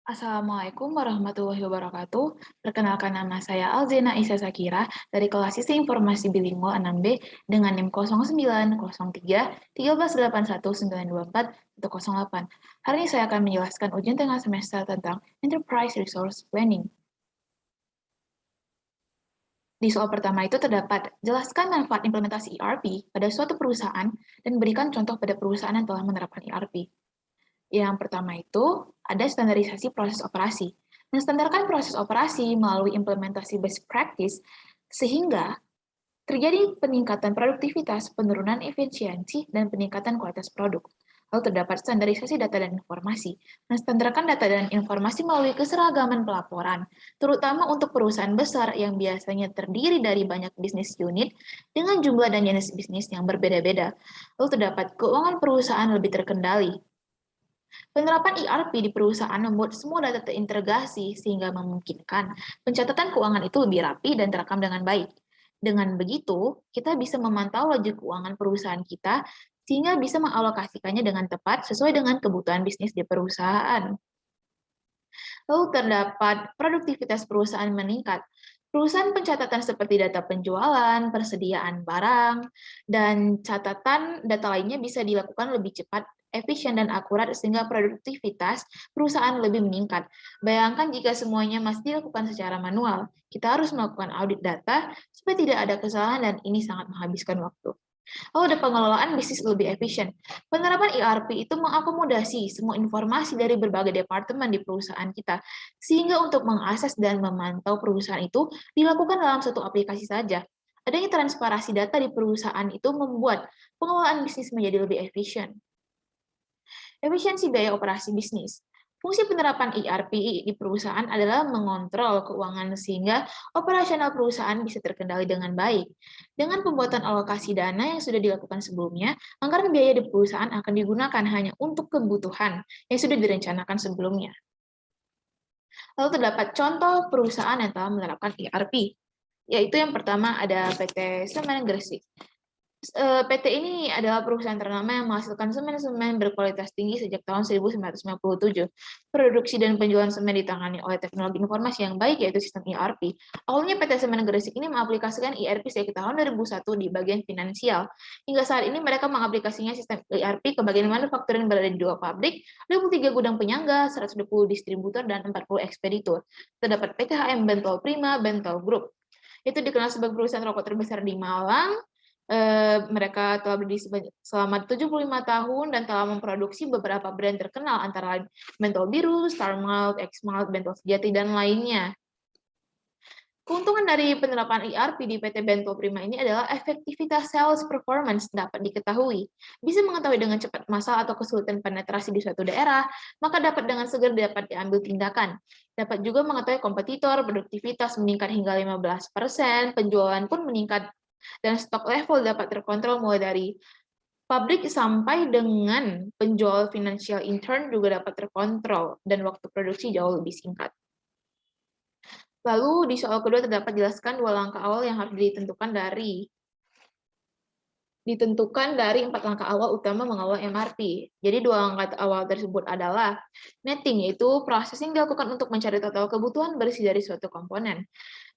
Assalamualaikum warahmatullahi wabarakatuh. Perkenalkan nama saya Alzena Isa Sakira dari kelas Sistem Informasi Bilingual 6B dengan NIM 0903 1381924 Hari ini saya akan menjelaskan ujian tengah semester tentang Enterprise Resource Planning. Di soal pertama itu terdapat, jelaskan manfaat implementasi ERP pada suatu perusahaan dan berikan contoh pada perusahaan yang telah menerapkan ERP. Yang pertama itu ada standarisasi proses operasi. Menstandarkan proses operasi melalui implementasi best practice sehingga terjadi peningkatan produktivitas, penurunan efisiensi, dan peningkatan kualitas produk. Lalu terdapat standarisasi data dan informasi. Menstandarkan data dan informasi melalui keseragaman pelaporan, terutama untuk perusahaan besar yang biasanya terdiri dari banyak bisnis unit dengan jumlah dan jenis bisnis yang berbeda-beda. Lalu terdapat keuangan perusahaan lebih terkendali. Penerapan ERP di perusahaan membuat semua data terintegrasi sehingga memungkinkan pencatatan keuangan itu lebih rapi dan terekam dengan baik. Dengan begitu, kita bisa memantau laju keuangan perusahaan kita sehingga bisa mengalokasikannya dengan tepat sesuai dengan kebutuhan bisnis di perusahaan. Lalu terdapat produktivitas perusahaan meningkat. Perusahaan pencatatan seperti data penjualan, persediaan barang, dan catatan data lainnya bisa dilakukan lebih cepat, efisien, dan akurat sehingga produktivitas perusahaan lebih meningkat. Bayangkan jika semuanya masih dilakukan secara manual. Kita harus melakukan audit data supaya tidak ada kesalahan dan ini sangat menghabiskan waktu. Lalu ada pengelolaan bisnis lebih efisien. Penerapan ERP itu mengakomodasi semua informasi dari berbagai departemen di perusahaan kita, sehingga untuk mengakses dan memantau perusahaan itu dilakukan dalam satu aplikasi saja. Adanya transparansi data di perusahaan itu membuat pengelolaan bisnis menjadi lebih efisien. Efisiensi biaya operasi bisnis. Fungsi penerapan ERP di perusahaan adalah mengontrol keuangan sehingga operasional perusahaan bisa terkendali dengan baik. Dengan pembuatan alokasi dana yang sudah dilakukan sebelumnya, anggaran biaya di perusahaan akan digunakan hanya untuk kebutuhan yang sudah direncanakan sebelumnya. Lalu terdapat contoh perusahaan yang telah menerapkan ERP, yaitu yang pertama ada PT Semen Gresik. PT ini adalah perusahaan ternama yang menghasilkan semen-semen berkualitas tinggi sejak tahun 1997. Produksi dan penjualan semen ditangani oleh teknologi informasi yang baik, yaitu sistem ERP. Awalnya PT Semen Gresik ini mengaplikasikan ERP sejak tahun 2001 di bagian finansial. Hingga saat ini mereka mengaplikasinya sistem ERP ke bagian manufacturing berada di 2 pabrik, 23 gudang penyangga, 120 distributor, dan 40 ekspeditur. Terdapat PT HM Bentol Prima, Bentol Group. Itu dikenal sebagai perusahaan rokok terbesar di Malang. Mereka telah berdiri selama 75 tahun dan telah memproduksi beberapa brand terkenal antara lain Mentol Biru, Star Malt, X Malt, Bentol Sejati, dan lainnya. Keuntungan dari penerapan ERP di PT Bentol Prima ini adalah efektivitas sales performance dapat diketahui. Bisa mengetahui dengan cepat masalah atau kesulitan penetrasi di suatu daerah, maka dapat dengan segera dapat diambil tindakan. Dapat juga mengetahui kompetitor, produktivitas meningkat hingga 15%, penjualan pun meningkat, dan stok level dapat terkontrol mulai dari pabrik sampai dengan penjual finansial intern juga dapat terkontrol dan waktu produksi jauh lebih singkat. Lalu di soal kedua terdapat jelaskan 2 langkah awal yang harus ditentukan dari 4 langkah awal utama mengawal MRP. Jadi 2 langkah awal tersebut adalah netting, yaitu proses yang dilakukan untuk mencari total kebutuhan bersih dari suatu komponen.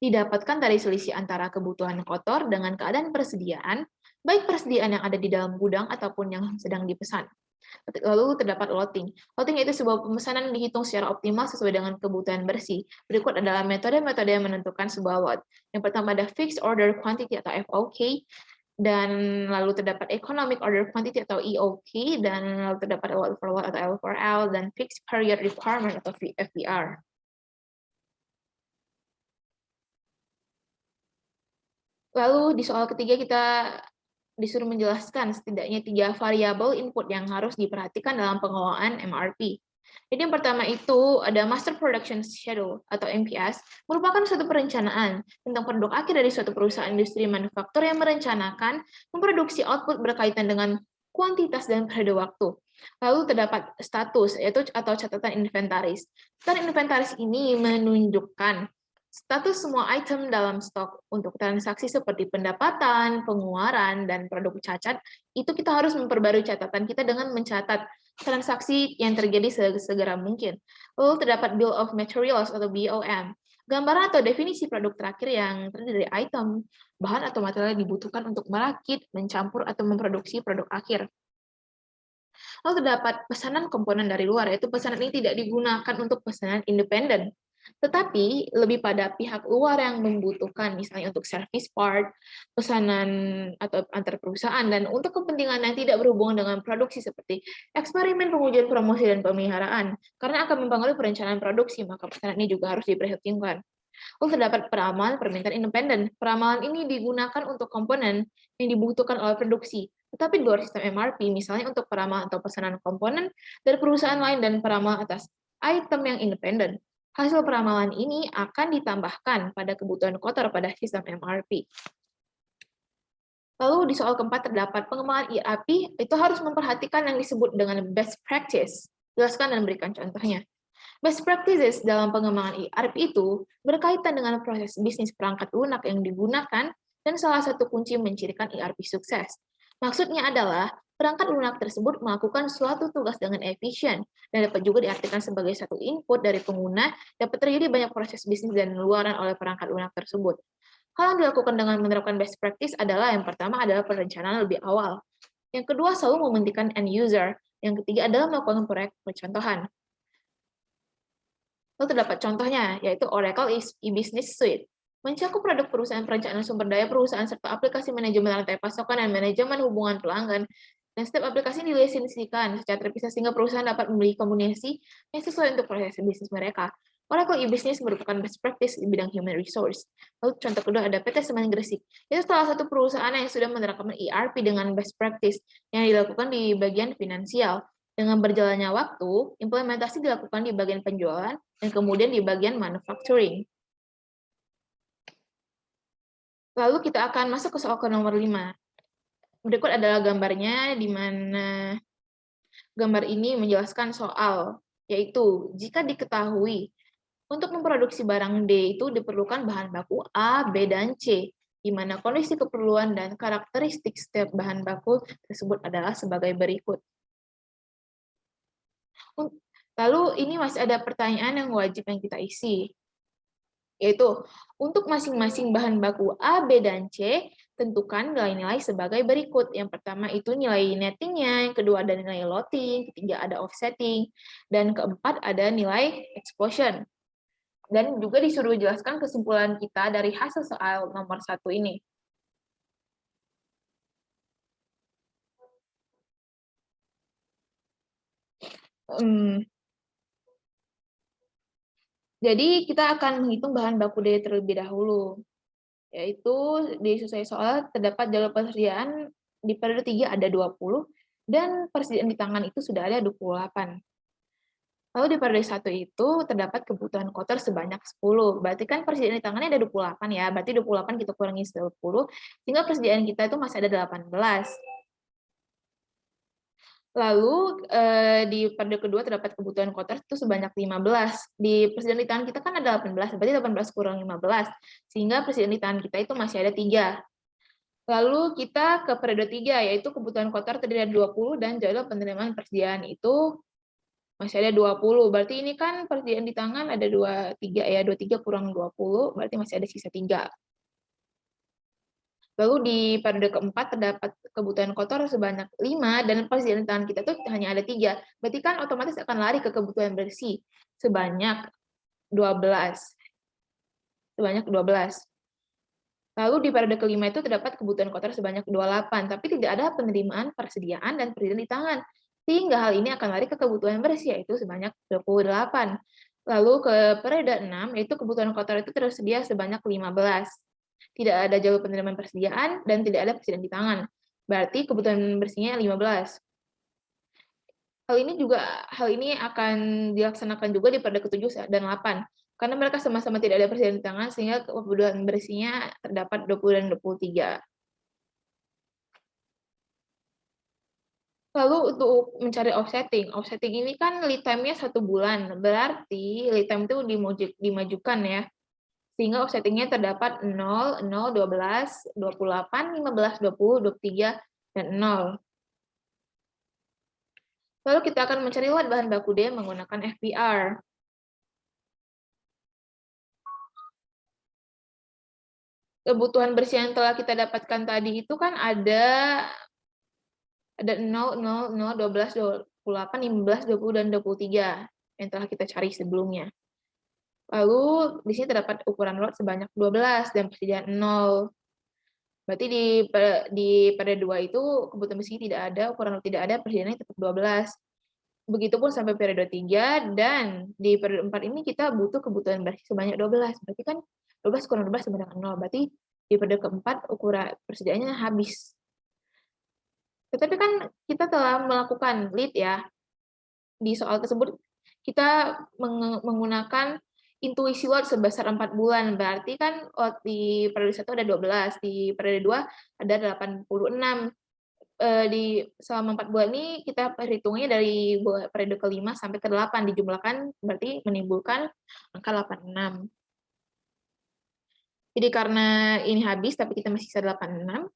Didapatkan dari selisih antara kebutuhan kotor dengan keadaan persediaan, baik persediaan yang ada di dalam gudang ataupun yang sedang dipesan. Lalu terdapat loading. Loading itu sebuah pemesanan yang dihitung secara optimal sesuai dengan kebutuhan bersih. Berikut adalah metode-metode yang menentukan sebuah lot. Yang pertama ada fixed order quantity atau FOQ, dan lalu terdapat economic order quantity atau EOQ, dan lalu terdapat L for lot atau L for L, dan fixed period requirement atau FPR. Lalu di soal ketiga kita disuruh menjelaskan setidaknya 3 variabel input yang harus diperhatikan dalam pengelolaan MRP. Jadi yang pertama itu ada Master Production Schedule atau MPS, merupakan suatu perencanaan tentang produk akhir dari suatu perusahaan industri manufaktur yang merencanakan memproduksi output berkaitan dengan kuantitas dan periode waktu. Lalu terdapat status, yaitu atau catatan inventaris. Catatan inventaris ini menunjukkan status semua item dalam stok untuk transaksi seperti pendapatan, pengeluaran, dan produk cacat. Itu kita harus memperbarui catatan kita dengan mencatat transaksi yang terjadi segera mungkin. Lalu terdapat Bill of Materials atau BOM, gambaran atau definisi produk terakhir yang terdiri dari item, bahan atau material yang dibutuhkan untuk merakit, mencampur, atau memproduksi produk akhir. Lalu terdapat pesanan komponen dari luar, yaitu pesanan ini tidak digunakan untuk pesanan independen, tetapi lebih pada pihak luar yang membutuhkan, misalnya untuk service part, pesanan atau antar perusahaan, dan untuk kepentingan yang tidak berhubungan dengan produksi seperti eksperimen, pengujian, promosi, dan pemeliharaan. Karena akan mempengaruhi perencanaan produksi, maka pesanan ini juga harus diperhitungkan. Lalu terdapat peramalan permintaan independen. Peramalan ini digunakan untuk komponen yang dibutuhkan oleh produksi, tetapi di luar sistem MRP, misalnya untuk peramalan atau pesanan komponen dari perusahaan lain dan peramalan atas item yang independen. Hasil peramalan ini akan ditambahkan pada kebutuhan kotor pada sistem MRP. Lalu di soal keempat terdapat pengembangan ERP itu harus memperhatikan yang disebut dengan best practice. Jelaskan dan berikan contohnya. Best practices dalam pengembangan ERP itu berkaitan dengan proses bisnis perangkat lunak yang digunakan dan salah satu kunci mencirikan ERP sukses. Maksudnya adalah perangkat lunak tersebut melakukan suatu tugas dengan efisien dan dapat juga diartikan sebagai satu input dari pengguna. Dapat terjadi banyak proses bisnis dan luaran oleh perangkat lunak tersebut. Hal yang dilakukan dengan menerapkan best practice adalah yang pertama adalah perencanaan lebih awal. Yang kedua selalu mementingkan end user. Yang ketiga adalah melakukan proyek percontohan. Lalu terdapat contohnya, yaitu Oracle e-Business Suite. Mencakup produk perusahaan perencanaan sumber daya perusahaan serta aplikasi manajemen rantai pasokan dan manajemen hubungan pelanggan. Dan setiap aplikasi dilisensikan secara terpisah sehingga perusahaan dapat memiliki kombinasi yang sesuai untuk proses bisnis mereka. Oracle e-Business merupakan best practice di bidang human resource. Lalu contoh kedua ada PT Semen Gresik. Itu salah satu perusahaan yang sudah menerapkan ERP dengan best practice yang dilakukan di bagian finansial. Dengan berjalannya waktu, implementasi dilakukan di bagian penjualan dan kemudian di bagian manufacturing. Lalu kita akan masuk ke soal ke nomor 5. Berikut adalah gambarnya, di mana gambar ini menjelaskan soal, yaitu jika diketahui untuk memproduksi barang D itu diperlukan bahan baku A, B, dan C, di mana kondisi keperluan dan karakteristik setiap bahan baku tersebut adalah sebagai berikut. Lalu ini masih ada pertanyaan yang wajib yang kita isi, yaitu untuk masing-masing bahan baku A, B, dan C, tentukan nilai-nilai sebagai berikut. Yang pertama itu nilai nettingnya, yang kedua ada nilai loading, ketiga ada offsetting, dan keempat ada nilai exposure. Dan juga disuruh jelaskan kesimpulan kita dari hasil soal nomor 1 ini. Jadi kita akan menghitung bahan baku D terlebih dahulu, yaitu di sesuai soal terdapat jalur persediaan di periode 3 ada 20, dan persediaan di tangan itu sudah ada 28. Lalu di periode 1 itu terdapat kebutuhan kotor sebanyak 10, berarti kan persediaan di tangannya ada 28 ya, berarti 28 kita kurangi 10, sehingga persediaan kita itu masih ada 18. Lalu di periode kedua terdapat kebutuhan kotor itu sebanyak 15. Di persediaan di tangan kita kan ada 18, berarti 18 kurang 15, sehingga persediaan di tangan kita itu masih ada 3. Lalu kita ke periode 3, yaitu kebutuhan kotor terdiri dari 20 dan jadwal penerimaan persediaan itu masih ada 20. Berarti ini kan persediaan di tangan ada 23 ya, 23 kurang 20, berarti masih ada sisa 3. Lalu di periode keempat terdapat kebutuhan kotor sebanyak 5 dan persediaan tangan kita tuh hanya ada 3. Berarti kan otomatis akan lari ke kebutuhan bersih sebanyak 12. Lalu di periode kelima itu terdapat kebutuhan kotor sebanyak 28, tapi tidak ada penerimaan persediaan dan persediaan di tangan. Sehingga hal ini akan lari ke kebutuhan bersih yaitu sebanyak 28. Lalu ke periode 6 yaitu kebutuhan kotor itu tersedia sebanyak 15. Tidak ada jalur penerimaan persediaan, dan tidak ada persediaan di tangan. Berarti kebutuhan bersihnya 15. Hal ini akan dilaksanakan juga di periode ke-7 dan 8. Karena mereka sama-sama tidak ada persediaan di tangan, sehingga kebutuhan bersihnya terdapat 20 dan 23. Lalu untuk mencari offsetting ini kan lead time-nya 1 bulan. Berarti lead time itu dimajukan ya. Sehingga offsetting-nya terdapat 0, 0, 12, 28, 15, 20, 23, dan 0. Lalu kita akan mencari lot bahan baku D menggunakan FBR. Kebutuhan bersih yang telah kita dapatkan tadi itu kan ada 0, 0, 0, 12, 28, 15, 20, dan 23 yang telah kita cari sebelumnya. Lalu di sini terdapat ukuran lot sebanyak 12 dan persediaan 0. Berarti di periode 2 itu kebutuhan bersih tidak ada, ukuran lot tidak ada, persediaannya tetap 12. Begitupun sampai periode 3, dan di periode 4 ini kita butuh kebutuhan bersih sebanyak 12. Berarti kan 12 kurang 12 sama dengan 0. Berarti di periode keempat ukuran persediaannya habis. Tetapi kan kita telah melakukan lead ya. Di soal tersebut kita menggunakan intuisi lot sebesar 4 bulan. Berarti kan di periode 1 ada 12, di periode 2 ada 86. Selama 4 bulan ini kita perhitungnya dari periode ke-5 sampai ke-8 dijumlahkan, berarti menimbulkan angka 86. Jadi karena ini habis tapi kita masih sisa 86,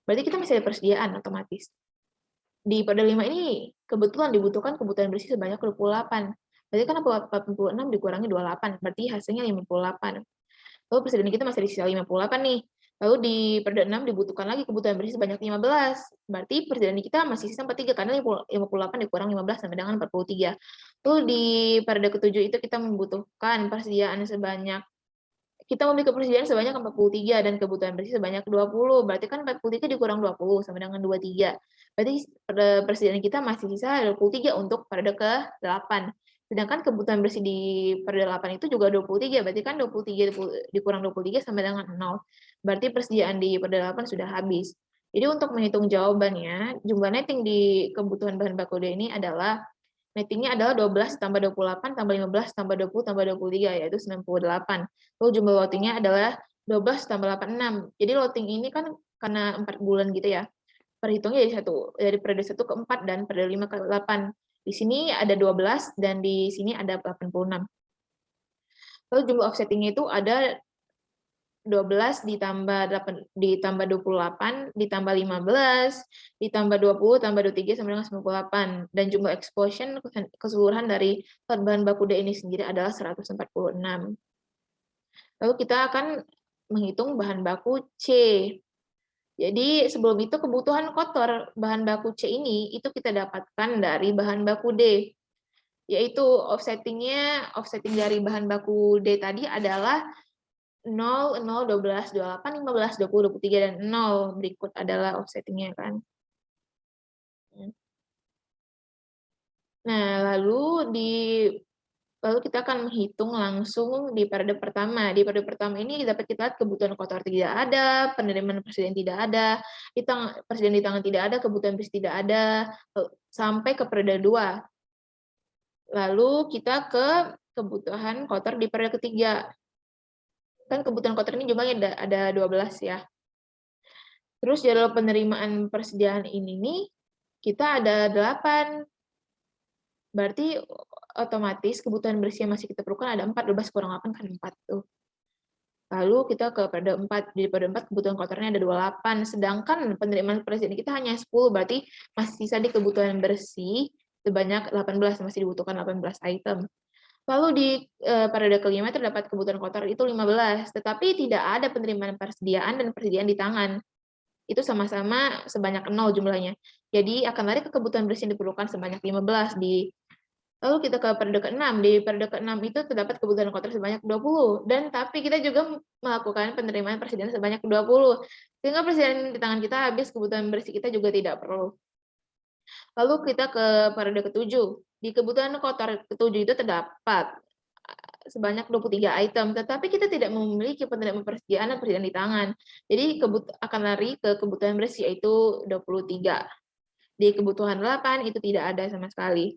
berarti kita masih ada persediaan otomatis. Di periode 5 ini kebetulan dibutuhkan kebutuhan bersih sebanyak 28. Berarti kan 86 dikurangi 28, berarti hasilnya 58. Lalu persediaan kita masih di sisa 58 nih. Lalu di periode 6 dibutuhkan lagi kebutuhan bersih sebanyak 15. Berarti persediaan kita masih sisa 43 karena 58 dikurang 15 sama dengan 43. Lalu di periode ke-7 itu kita membutuhkan persediaan sebanyak memiliki persediaan sebanyak 43 dan kebutuhan bersih sebanyak 20. Berarti kan 43 dikurang 20 sama dengan 23. Berarti persediaan kita masih sisa 23 untuk periode ke-8. Sedangkan kebutuhan bersih di periode 8 itu juga 23. Berarti kan 23 dikurang 23 sama dengan 0. Berarti persediaan di periode 8 sudah habis. Jadi untuk menghitung jawabannya, jumlah netting di kebutuhan bahan baku D ini adalah nettingnya adalah 12 tambah 28 tambah 15 tambah 20 tambah 23, yaitu 98. Lalu jumlah loadingnya adalah 12 tambah 86. Jadi loading ini kan karena 4 bulan gitu ya, perhitungnya dari periode 1 ke 4 dan periode 5 ke 8. Di sini ada 12 dan di sini ada 86. Lalu jumlah offsettingnya itu ada 12 ditambah 28 ditambah 15 ditambah 20 tambah 23 sama dengan 98, dan jumlah exposure keseluruhan dari bahan baku D ini sendiri adalah 146. Lalu kita akan menghitung bahan baku C. Jadi sebelum itu kebutuhan kotor bahan baku C ini itu kita dapatkan dari bahan baku D, yaitu offsetting dari bahan baku D tadi adalah 0, 0, 12, 28, 15, 20, 23, dan 0. Berikut adalah offsetting-nya kan. Nah, lalu kita akan menghitung langsung di periode pertama. Di periode pertama ini dapat kita lihat kebutuhan kotor tidak ada, penerimaan persediaan tidak ada, persediaan di tangan tidak ada, kebutuhan bersih tidak ada, sampai ke periode 2. Lalu kita ke kebutuhan kotor di periode ketiga. Kan kebutuhan kotor ini jumlahnya ada 12 ya. Terus jadwal penerimaan persediaan ini nih, kita ada 8. Berarti otomatis kebutuhan bersih yang masih kita perlukan ada 4, 12 kurang 8 kan 4 tuh. Lalu kita ke periode 4, di periode 4 kebutuhan kotornya ada 28, sedangkan penerimaan persediaan kita hanya 10, berarti masih sisa di kebutuhan bersih sebanyak 18, masih dibutuhkan 18 item. Lalu di periode kelima terdapat kebutuhan kotor itu 15, tetapi tidak ada penerimaan persediaan dan persediaan di tangan. Itu sama-sama sebanyak 0 jumlahnya. Jadi akan lari ke kebutuhan bersih yang diperlukan sebanyak 15. Lalu kita ke periode ke-6. Di periode ke-6 itu terdapat kebutuhan kotor sebanyak 20. Dan tapi kita juga melakukan penerimaan persediaan sebanyak 20. Sehingga persediaan di tangan kita habis, kebutuhan bersih kita juga tidak perlu. Lalu kita ke periode ke-7. Di kebutuhan kotor ke-7 itu terdapat sebanyak 23 item, tetapi kita tidak memiliki penerimaan persediaan dan persediaan di tangan. Jadi akan lari ke kebutuhan bersih, yaitu 23. Di kebutuhan 8 itu tidak ada sama sekali.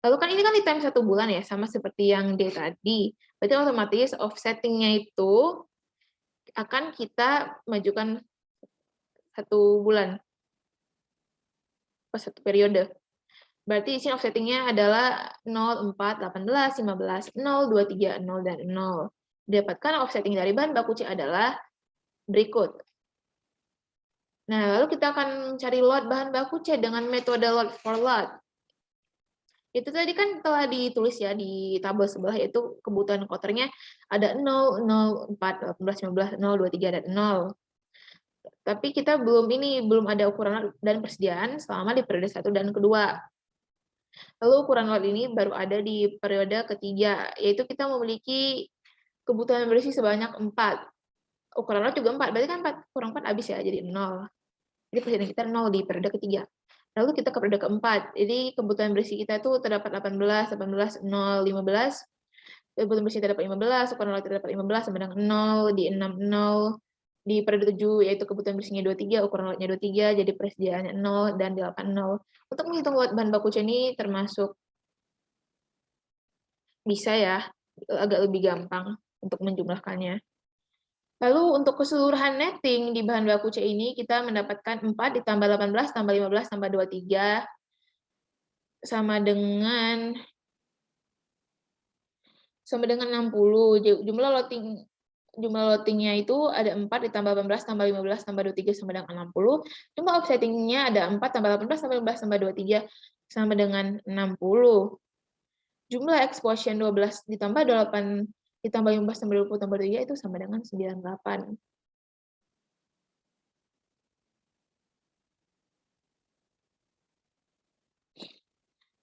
Lalu kan ini kan di time 1 bulan ya, sama seperti yang D tadi. Berarti otomatis offsetting-nya itu akan kita majukan 1 bulan, pas 1 periode. Berarti isi offsetting-nya adalah 0, 4, 18, 15, 0, 23, 0, dan 0. Dapatkan offsetting dari bahan baku C adalah berikut. Nah, lalu kita akan mencari lot bahan baku C dengan metode lot for lot. Itu tadi kan telah ditulis ya di tabel sebelah, yaitu kebutuhan kotornya ada 0, 0, 4, 18, 19, 0, 23, dan 0. Tapi kita belum ada ukuran dan persediaan selama di periode 1 dan kedua. Lalu ukuran lot ini baru ada di periode ketiga, yaitu kita memiliki kebutuhan bersih sebanyak 4. Ukuran lot juga 4, berarti kan 4 kurang 4 habis ya, jadi 0. Jadi persediaan kita 0 di periode ketiga. Lalu kita ke periode keempat, jadi kebutuhan bersih kita itu terdapat 18, 18, 0, 15. Kebutuhan bersih terdapat 15, ukuran lot terdapat 15, sama dengan 0, di 6, 0. Di periode 7, yaitu kebutuhan bersihnya 23, ukuran lotnya 23, jadi persediaannya 0, dan di 8, 0. Untuk menghitung lot bahan baku C ini termasuk bisa ya, agak lebih gampang untuk menjumlahkannya. Lalu untuk keseluruhan netting di bahan baku C ini, kita mendapatkan 4 ditambah 18 tambah 15 tambah 23 sama dengan 60. Jumlah loading-nya itu ada 4 ditambah 18 tambah 15 tambah 23 sama dengan 60. Jumlah offsetting-nya ada 4 tambah 18 tambah 15 tambah 23 sama dengan 60. Jumlah exposure 12 ditambah 8 ditambah 15 tambah 20 tambah 23 itu sama dengan 98.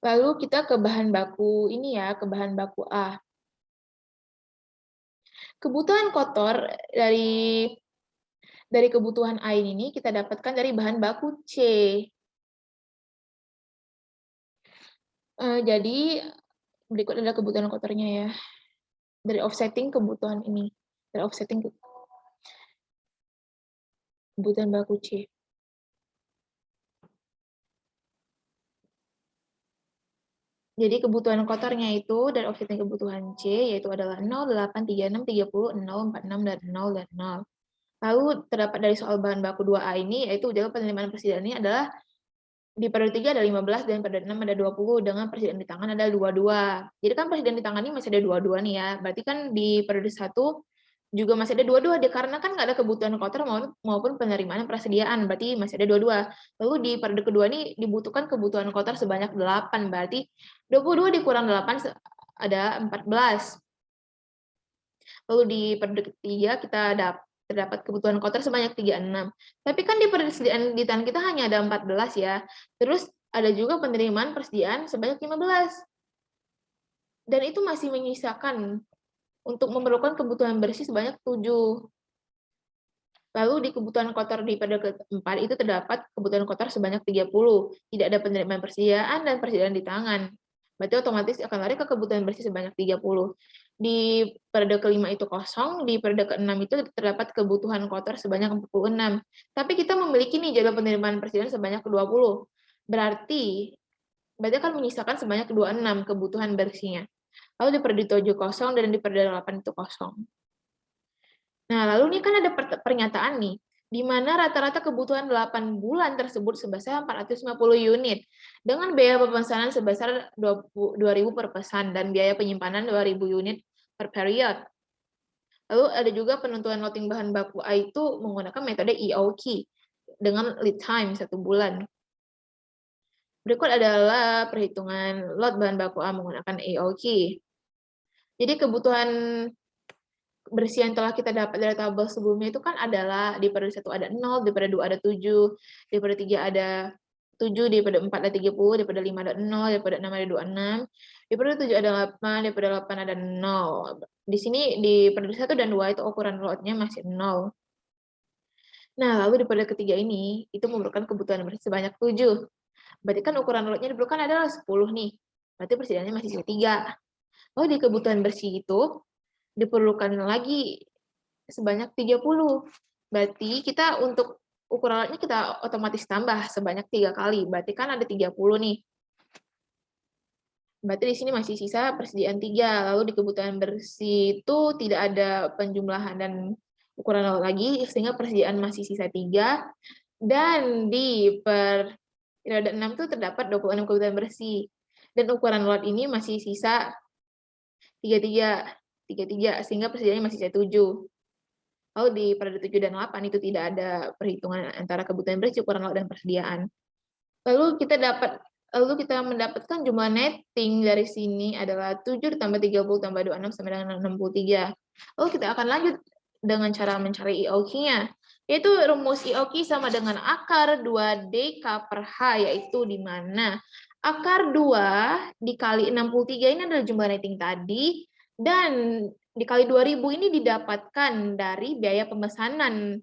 Lalu kita ke bahan baku ini ya, ke bahan baku A. Kebutuhan kotor dari kebutuhan A ini kita dapatkan dari bahan baku C. Jadi berikut adalah kebutuhan kotornya ya. Dari offsetting kebutuhan ini. Dari offsetting kebutuhan baku C. Jadi kebutuhan kotornya itu dari offsetting kebutuhan C yaitu adalah 0, 8, 36, 30, 0, 46, dan 0, dan 0. Lalu terdapat dari soal bahan baku 2A ini, yaitu jalur penerimaan persediaan ini adalah di periode 3 ada 15 dan periode 6 ada 20 dengan persediaan di tangan ada 22. Jadi kan persediaan di tangan ini masih ada 22 nih ya. Berarti kan di periode 1 juga masih ada 22 karena kan nggak ada kebutuhan kotor maupun penerimaan persediaan, berarti masih ada 22. Lalu di periode kedua ini dibutuhkan kebutuhan kotor sebanyak 8, berarti 22 dikurang 8 ada 14. Lalu di periode ketiga kita terdapat kebutuhan kotor sebanyak 36. Tapi kan di persediaan di tangan kita hanya ada 14 ya. Terus ada juga penerimaan persediaan sebanyak 15. Dan itu masih menyisakan untuk memerlukan kebutuhan bersih sebanyak 7. Lalu di kebutuhan kotor di periode keempat itu terdapat kebutuhan kotor sebanyak 30. Tidak ada penerimaan persediaan dan persediaan di tangan. Berarti otomatis akan lari ke kebutuhan bersih sebanyak 30. Di periode kelima itu kosong, di periode keenam itu terdapat kebutuhan kotor sebanyak 46. Tapi kita memiliki nih jadwal penerimaan persediaan sebanyak 20. Berarti akan menyisakan sebanyak 26 kebutuhan bersihnya. Lalu di periode 7 kosong dan di periode 8 itu kosong. Nah, lalu ini kan ada pernyataan nih, di mana rata-rata kebutuhan 8 bulan tersebut sebesar 450 unit, dengan biaya pemesanan sebesar 2.000 per pesan, dan biaya penyimpanan 2.000 unit per period. Lalu ada juga penentuan loading bahan baku A itu menggunakan metode EOQ, dengan lead time 1 bulan. Berikut adalah perhitungan lot bahan baku A menggunakan EOQ. Jadi kebutuhan bersih yang telah kita dapat dari tabel sebelumnya itu kan adalah di periode 1 ada 0, di periode 2 ada 7, di periode 3 ada 7, di periode 4 ada 30, di periode 5 ada 0, di periode 6 ada 26, di periode 7 ada 8, di periode 8 ada 0. Di sini di periode 1 dan 2 itu ukuran lotnya masih 0. Nah, lalu di periode ketiga ini itu memerlukan kebutuhan bersih sebanyak 7. Berarti kan ukuran lotnya diperlukan adalah 10 nih. Berarti persediaannya masih sisa 3. Lalu di kebutuhan bersih itu diperlukan lagi sebanyak 30. Berarti kita untuk ukuran alatnya kita otomatis tambah sebanyak 3 kali. Berarti kan ada 30 nih. Berarti di sini masih sisa persediaan 3. Lalu di kebutuhan bersih itu tidak ada penjumlahan dan ukuran alat lagi, sehingga persediaan masih sisa 3. Dan di periode 6 itu terdapat 26 kebutuhan bersih. Dan ukuran lot ini masih sisa 33, sehingga persediaannya masih sisa 7. Lalu di periode 7 dan 8 itu tidak ada perhitungan antara kebutuhan bersih, ukuran laut, dan persediaan. Lalu kita dapat Lalu kita mendapatkan jumlah netting dari sini adalah 7 ditambah 30 tambah 26 sama dengan 63. Lalu kita akan lanjut dengan cara mencari IOQ-nya, yaitu rumus IOQ sama dengan akar 2DK per H, yaitu di mana akar 2 dikali 63 ini adalah jumlah netting tadi, dan dikali 2000 ini didapatkan dari biaya pemesanan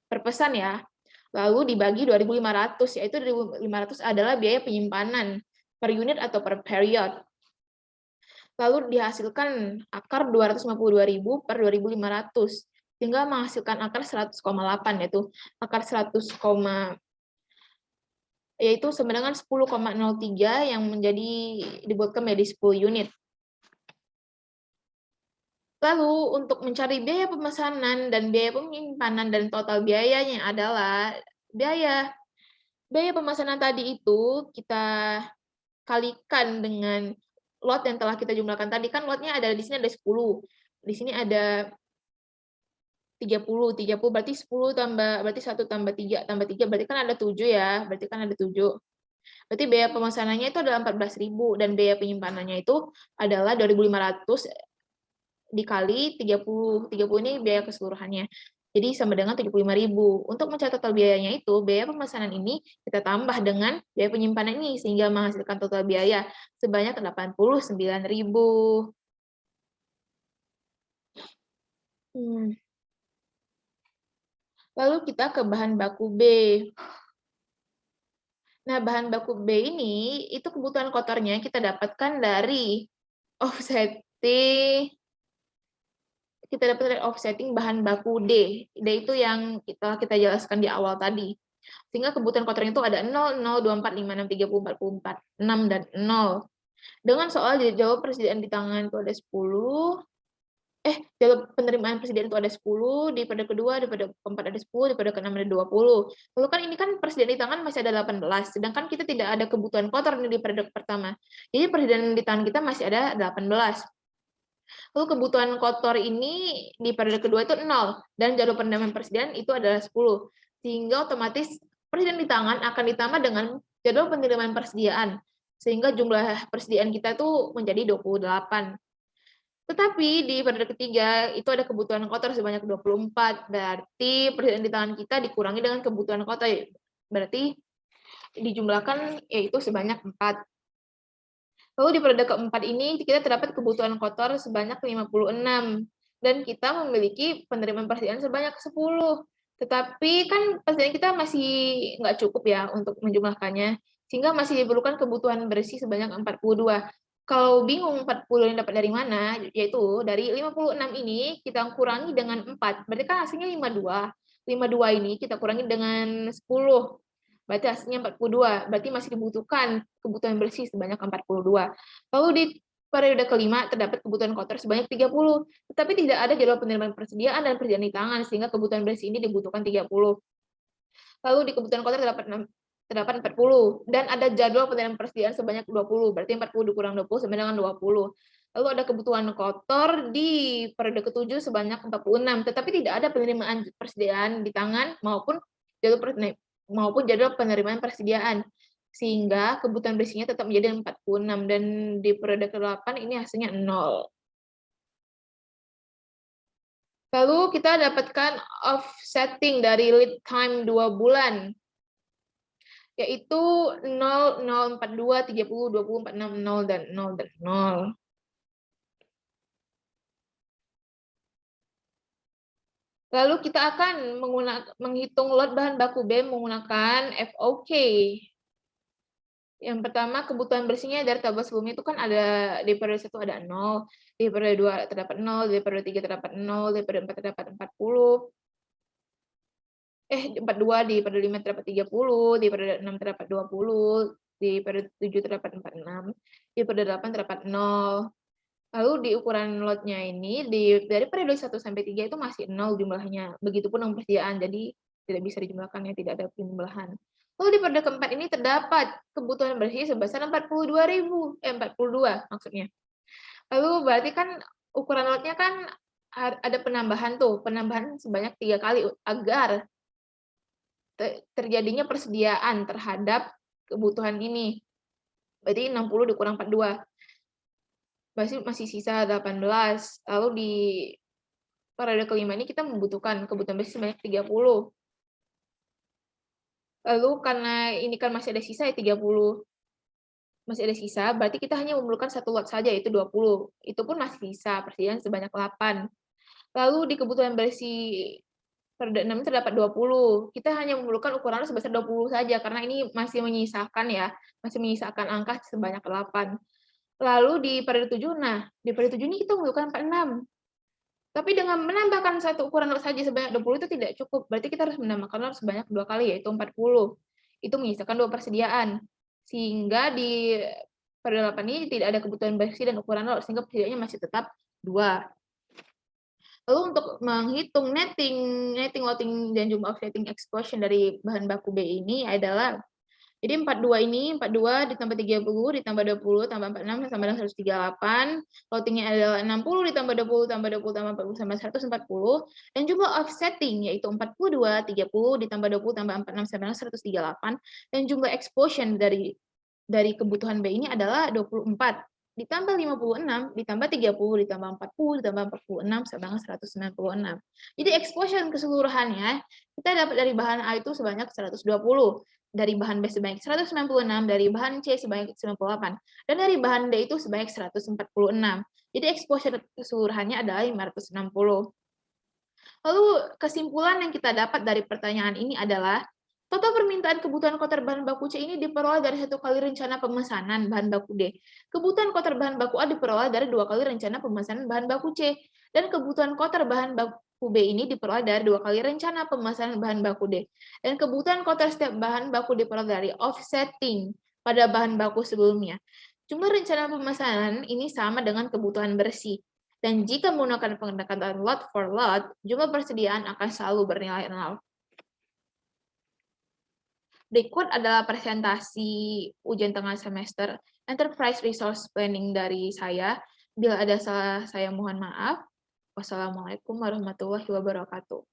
per pesan ya. Lalu dibagi 2.500, yaitu 2.500 adalah biaya penyimpanan per unit atau per period. Lalu dihasilkan akar 252.000 per 2.500, sehingga menghasilkan akar 100,8, yaitu akar 100, yaitu sama dengan 10,03 yang dibuatkan menjadi 10 unit. Lalu untuk mencari biaya pemesanan dan biaya penyimpanan dan total biayanya adalah biaya pemesanan tadi itu kita kalikan dengan lot yang telah kita jumlahkan tadi. Kan lotnya ada di sini ada 10. Di sini ada 30. 30 berarti 10 tambah berarti 1 tambah 3 tambah 3 berarti kan ada 7 ya. Berarti kan ada 7. Berarti biaya pemesanannya itu adalah 14.000 dan biaya penyimpanannya itu adalah 2.500 dikali 30. 30 ini biaya keseluruhannya. Jadi sama dengan 75.000. Untuk mencari total biayanya itu, biaya pemesanan ini kita tambah dengan biaya penyimpanan ini sehingga menghasilkan total biaya sebanyak 89.000. Lalu kita ke bahan baku B. Nah, bahan baku B ini itu kebutuhan kotornya kita dapatkan dari offsetting bahan baku D. D itu yang kita jelaskan di awal tadi. Sehingga kebutuhan kotornya itu ada 0, 0, 24, 5, 6, 30, 44, 6, dan 0. Dengan soal jawab persediaan di tangan itu ada 10. Jawab penerimaan persediaan itu ada 10, di periode kedua, di periode keempat ada 10, di periode keenam ada 20. Lalu kan ini kan persediaan di tangan masih ada 18, sedangkan kita tidak ada kebutuhan kotor di periode pertama. Jadi persediaan di tangan kita masih ada 18. Lalu kebutuhan kotor ini di periode kedua itu 0, dan jadwal penerimaan persediaan itu adalah 10. Sehingga otomatis persediaan di tangan akan ditambah dengan jadwal penerimaan persediaan, sehingga jumlah persediaan kita itu menjadi 28. Tetapi di periode ketiga itu ada kebutuhan kotor sebanyak 24, berarti persediaan di tangan kita dikurangi dengan kebutuhan kotor, berarti dijumlahkan yaitu sebanyak 4. Lalu di periode keempat ini kita terdapat kebutuhan kotor sebanyak 56 dan kita memiliki penerimaan persediaan sebanyak 10. Tetapi kan persediaan kita masih nggak cukup ya untuk menjumlahkannya, sehingga masih diperlukan kebutuhan bersih sebanyak 42. Kalau bingung 40 yang dapat dari mana, yaitu dari 56 ini kita kurangi dengan 4, berarti kan hasilnya 52. 52 ini kita kurangi dengan 10. Berarti hasilnya 42, berarti masih dibutuhkan kebutuhan bersih sebanyak 42. Lalu di periode kelima terdapat kebutuhan kotor sebanyak 30, tetapi tidak ada jadwal penerimaan persediaan dan persediaan di tangan, sehingga kebutuhan bersih ini dibutuhkan 30. Lalu di kebutuhan kotor terdapat 40, dan ada jadwal penerimaan persediaan sebanyak 20, berarti 40 dikurang 20 sama dengan 20. Lalu ada kebutuhan kotor di periode ketujuh sebanyak 46, tetapi tidak ada penerimaan persediaan di tangan maupun jadwal penerimaan persediaan, sehingga kebutuhan bersihnya tetap menjadi 46, dan di periode ke-8 ini hasilnya 0. Lalu kita dapatkan offsetting dari lead time 2 bulan, yaitu 0, 0, 42, 30, 20, 46, 0, dan 0, dan 0. Lalu kita akan menghitung lot bahan baku B menggunakan FOK. Yang pertama, kebutuhan bersihnya dari tabel sebelumnya itu kan ada di periode 1 ada 0, di periode 2 terdapat 0, di periode 3 terdapat 0, di periode 4 terdapat 40. 42, di periode 5 terdapat 30, di periode 6 terdapat 20, di periode 7 terdapat 46, di periode 8 terdapat 0. Lalu di ukuran lotnya ini dari periode 1 sampai 3 itu masih 0 jumlahnya. Begitupun dengan persediaan, jadi tidak bisa dijumlahkan ya, tidak ada penjumlahan. Lalu di periode keempat ini terdapat kebutuhan bersih sebesar 42 maksudnya. Lalu berarti kan ukuran lotnya kan ada penambahan sebanyak 3 kali agar terjadinya persediaan terhadap kebutuhan ini. Berarti 60 dikurang 42. Masih sisa 18. Lalu di periode kelima ini kita membutuhkan kebutuhan besi sebanyak 30. Lalu karena ini kan masih ada sisa ya 30. Masih ada sisa, berarti kita hanya memerlukan satu lot saja, yaitu 20. Itu pun masih sisa, persediaan sebanyak 8. Lalu di kebutuhan besi periode 6 terdapat 20. Kita hanya memerlukan ukuran sebesar 20 saja, karena ini masih menyisakan ya, masih menyisakan angka sebanyak 8. Lalu di periode 7, nah, di periode 7 ini kita memerlukan 46. Tapi dengan menambahkan satu ukuran lot saja sebanyak 20 itu tidak cukup. Berarti kita harus menambahkan lot sebanyak 2 kali, yaitu 40. Itu menyisakan 2 persediaan. Sehingga di periode 8 ini tidak ada kebutuhan besi dan ukuran lot, sehingga persediaannya masih tetap 2. Lalu untuk menghitung netting loading, dan jumlah offsetting exposure dari bahan baku B ini adalah, jadi 42 ini, 42 ditambah 30 ditambah 20 tambah 46 sama dengan 138. Loading-nya adalah 60 ditambah 20 tambah 20 tambah 40 sama 140. Dan jumlah offsetting yaitu 42, 30 ditambah 20 tambah 46 sama dengan 138. Dan jumlah exposure dari kebutuhan B ini adalah 24. Ditambah 56, ditambah 30, ditambah 40, ditambah 46, sama dengan 196. Jadi exposure keseluruhannya, kita dapat dari bahan A itu sebanyak 120. Dari bahan B sebanyak 196, dari bahan C sebanyak 98, dan dari bahan D itu sebanyak 146. Jadi exposure keseluruhannya adalah 560. Lalu kesimpulan yang kita dapat dari pertanyaan ini adalah, total permintaan kebutuhan kotor bahan baku C ini diperoleh dari 1 kali rencana pemesanan bahan baku D. Kebutuhan kotor bahan baku A diperoleh dari 2 kali rencana pemesanan bahan baku C. Dan kebutuhan kotor bahan baku B ini diperoleh dari 2 kali rencana pemesanan bahan baku D. Dan kebutuhan kotor setiap bahan baku diperoleh dari offsetting pada bahan baku sebelumnya. Jumlah rencana pemesanan ini sama dengan kebutuhan bersih. Dan jika menggunakan pendekatan lot for lot, jumlah persediaan akan selalu bernilai 0. Berikut adalah presentasi ujian tengah semester Enterprise Resource Planning dari saya. Bila ada salah, saya mohon maaf. Wassalamualaikum warahmatullahi wabarakatuh.